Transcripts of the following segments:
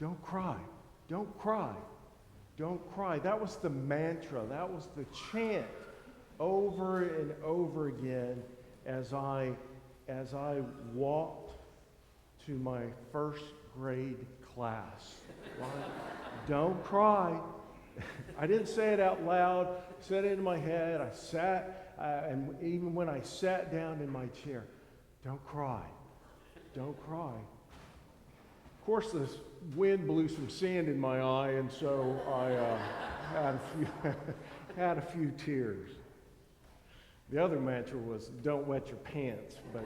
don't cry, don't cry, don't cry. That was the mantra. That was the chant over and over again as I walked to my first grade class. Right? Don't cry. I didn't say it out loud. I said it in my head. I sat, and even when I sat down in my chair, don't cry. Don't cry. Of course, the wind blew some sand in my eye, and so I had a few tears. The other mantra was, don't wet your pants, but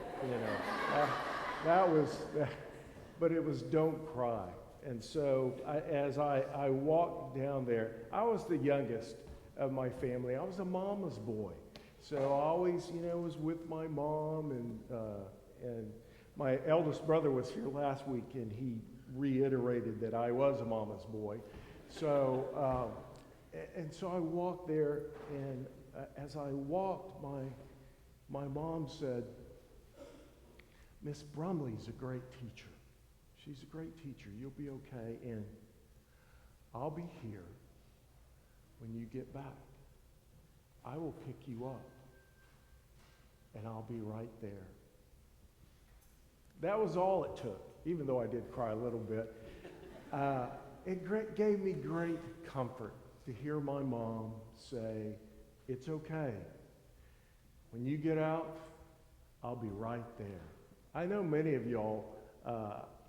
but it was don't cry. And so as I walked down there, I was the youngest of my family. I was a mama's boy. So I always, was with my mom, and my eldest brother was here last week, and he reiterated that I was a mama's boy. So, so I walked there, and as I walked, my mom said, Miss Brumley's a great teacher. She's a great teacher. You'll be okay, and I'll be here when you get back. I will pick you up, and I'll be right there. That was all it took, even though I did cry a little bit. It gave me great comfort to hear my mom say, it's okay. When you get out, I'll be right there. I know many of y'all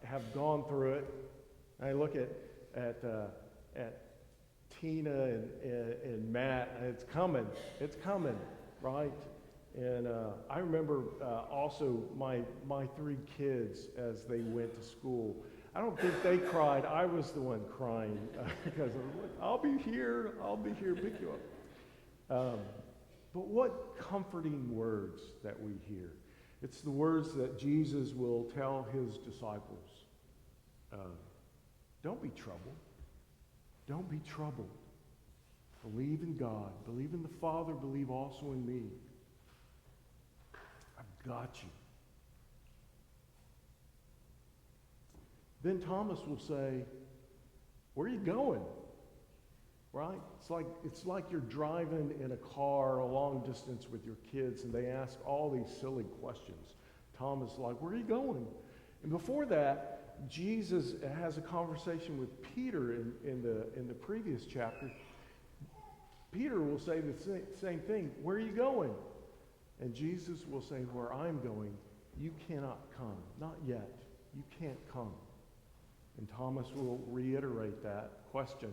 have gone through it. I look at Tina and Matt, and it's coming, right? And I remember also my three kids as they went to school. I don't think they cried. I was the one crying because I'll be here, pick you up. But what comforting words that we hear. It's the words that Jesus will tell his disciples. Don't be troubled. Don't be troubled. Believe in God. Believe in the Father. Believe also in me. I've got you. Then Thomas will say, where are you going? Right? It's like you're driving in a car a long distance with your kids, and they ask all these silly questions. Thomas is like, where are you going? And before that, Jesus has a conversation with Peter in the previous chapter. Peter will say the same thing. Where are you going? And Jesus will say, where I'm going, you cannot come. Not yet. You can't come. And Thomas will reiterate that question.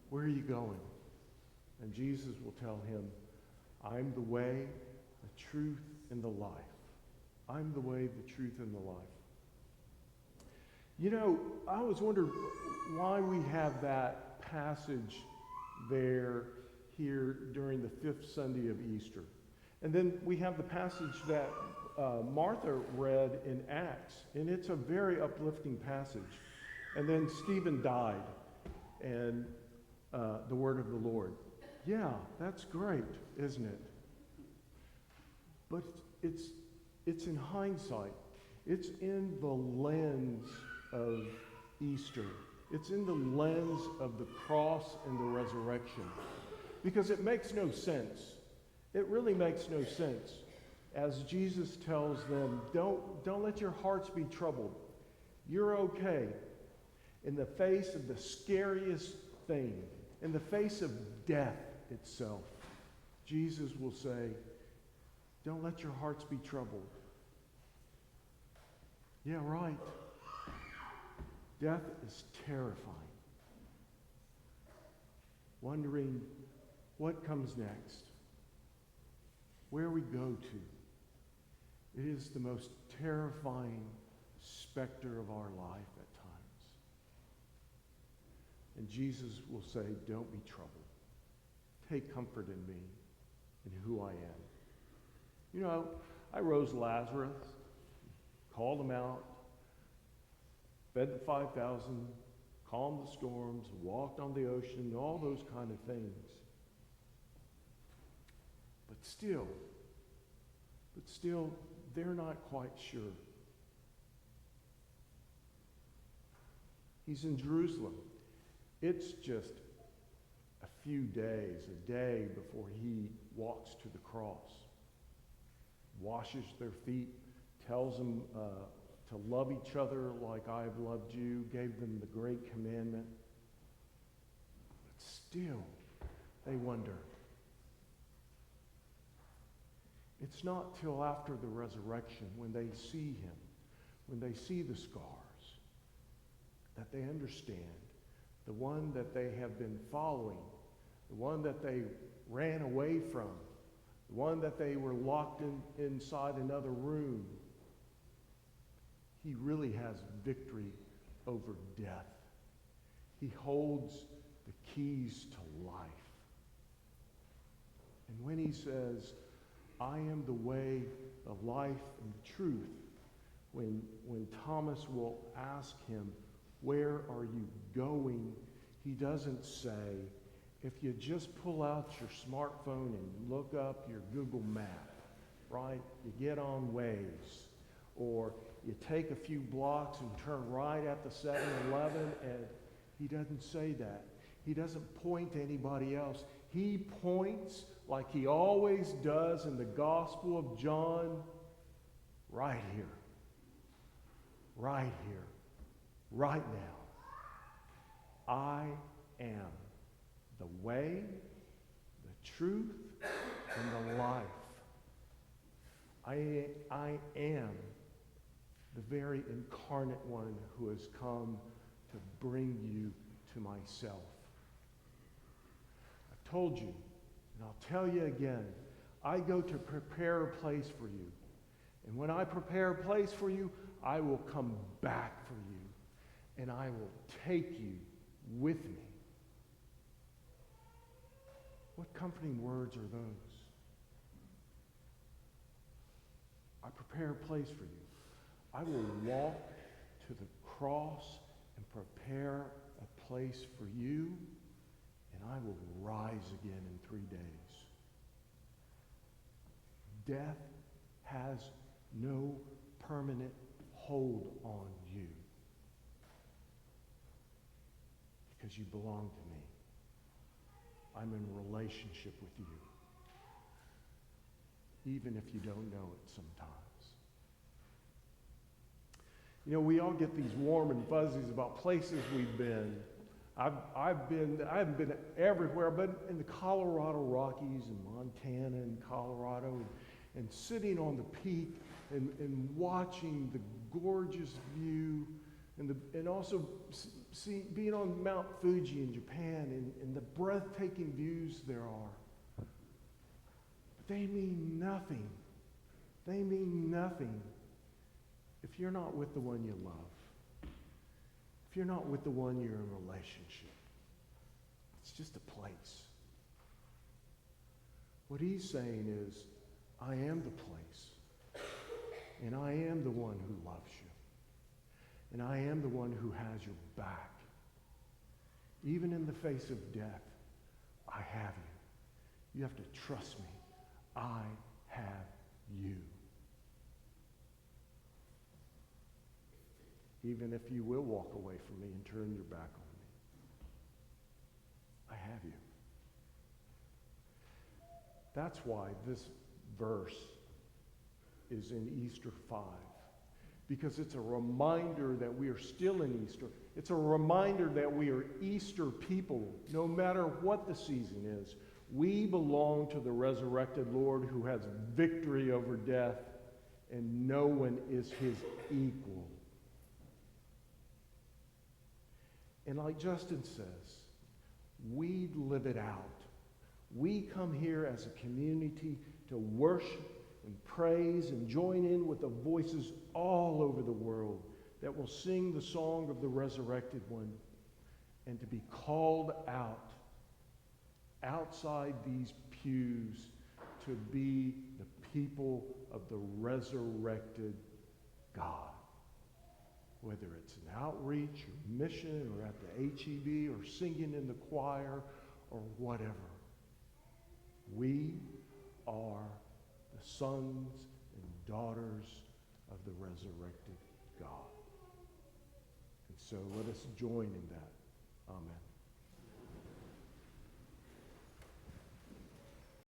Where are you going? And Jesus will tell him, I'm the way, the truth, and the life. I'm the way, the truth, and the life. I always wondered why we have that passage here during the fifth Sunday of Easter. And then we have the passage that Martha read in Acts, and it's a very uplifting passage. And then Stephen died, and the word of the Lord. Yeah, that's great, isn't it? But it's in hindsight. It's in the lens of Easter. It's in the lens of the cross and the resurrection. Because it makes no sense. It really makes no sense. As Jesus tells them, don't let your hearts be troubled. You're okay. In the face of the scariest thing, in the face of death itself, Jesus will say, don't let your hearts be troubled. Yeah, right. Death is terrifying. Wondering what comes next, where we go to. It is the most terrifying specter of our life at times. And Jesus will say, don't be troubled. Take comfort in me and who I am. I rose Lazarus, called him out, fed the 5,000, calmed the storms, walked on the ocean, all those kind of things. But still, they're not quite sure. He's in Jerusalem. It's just a few days, a day before he walks to the cross, washes their feet, tells them to love each other like I've loved you, gave them the great commandment. But still, they wonder. It's not till after the resurrection, when they see him, when they see the scars, that they understand the one that they have been following, the one that they ran away from, the one that they were locked inside another room. He really has victory over death. He holds the keys to life. And when he says, I am the way, the life, and the truth, when Thomas will ask him, where are you going? He doesn't say, if you just pull out your smartphone and look up your Google map, right? You get on Waze, or you take a few blocks and turn right at the 7-Eleven, and he doesn't say that. He doesn't point to anybody else. He points like he always does in the Gospel of John, right here, right here, right now. I am the way, the truth, and the life. I am the very incarnate one who has come to bring you to myself. I've told you, and I'll tell you again, I go to prepare a place for you. And when I prepare a place for you, I will come back for you, and I will take you with me. What comforting words are those? I prepare a place for you. I will walk to the cross and prepare a place for you, and I will rise again in 3 days. Death has no permanent hold on you because you belong to me. I'm in relationship with you, even if you don't know it sometimes. You know, we all get these warm and fuzzies about places we've been. I haven't been everywhere, but in the Colorado Rockies and Montana and Colorado, and sitting on the peak and watching the gorgeous view, and also being on Mount Fuji in Japan and the breathtaking views there are. But they mean nothing. They mean nothing if you're not with the one you love. If you're not with the one you're in a relationship. It's just a place. What he's saying is, I am the place. And I am the one who loves you. And I am the one who has your back. Even in the face of death, I have you. You have to trust me. I have you. Even if you will walk away from me and turn your back on me, I have you. That's why this verse is in Easter 5. Because it's a reminder that we are still in Easter. It's a reminder that we are Easter people, no matter what the season is. We belong to the resurrected Lord who has victory over death, and no one is his equal. And like Justin says, we live it out. We come here as a community to worship and praise and join in with the voices all over the world that will sing the song of the resurrected one, and to be called out outside these pews to be the people of the resurrected God. Whether it's an outreach or mission or at the HEB or singing in the choir or whatever. We are the sons and daughters of the resurrected God. And So let us join in that.